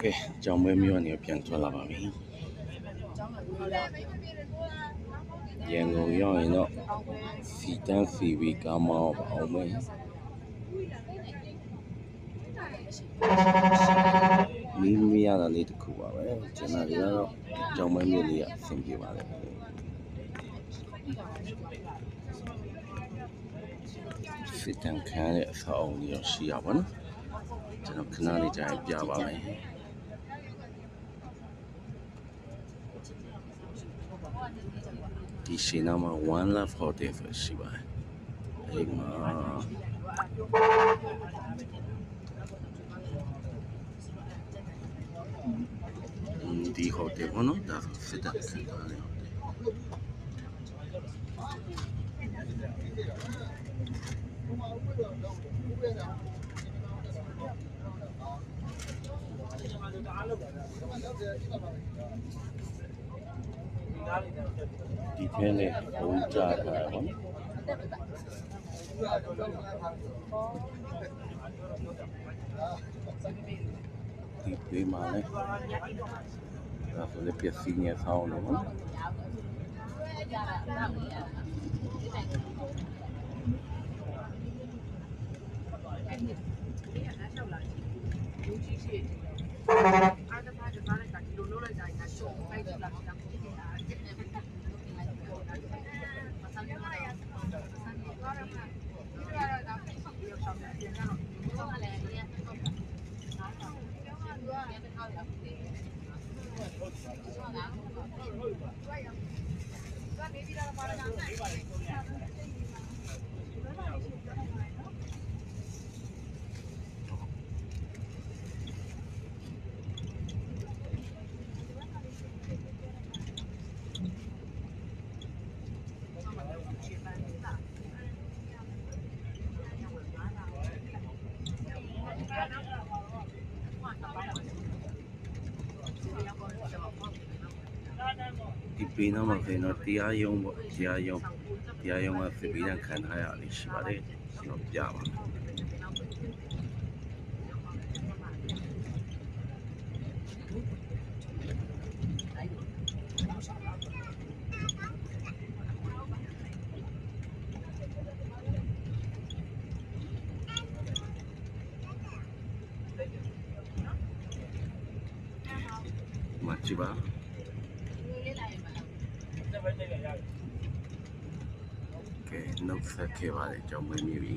ကဲကြောင်မဲမျိုးကနေပြန်ထွက်လာပါပြီရန်ကုန်ရောက်ရင်တော့စီတန်းစီဝီကားမောင်းပါအောင်မယ်မိမိရတာလေးတစ်ခုပါပဲကျွန်တော်တွေကတော့ကြောင်မဲမျိုးလေးအဆင်ပြေပါတယ်စီတန်းခံရတဲ့အဆောက်အဦကြီးရှိရပါတော့ကျွန်တော်ခဏလေးကြာရင်ပြပါမယ်ဒီရှင်းနာမှာ One Love Hotel ဆိုရှိပါတယ်အဲ့မှာဒီ hotel ဘောနော်ဒါစစ်တပ်စင်တာလေးဒီထဲနဲ့ဘုံကြတာပေါ့နော်ဒီပေးမှာလေဒါဆိုလည်းပြည့်စည်နေဆောင်လို့နော်ဒီပေးနာမှာဆိုရင်တော့တရားရုံးပေါ့တရားရုံးကစစ်ပေးတဲ့ခံထားရလေးရှိပါတယ်ကျွန်တော်ပြပါမှာကြည့်ပါကဲနှုတ်ဆက်ခဲ့ပါတယ်ကြောင်းမွေးမြပြီ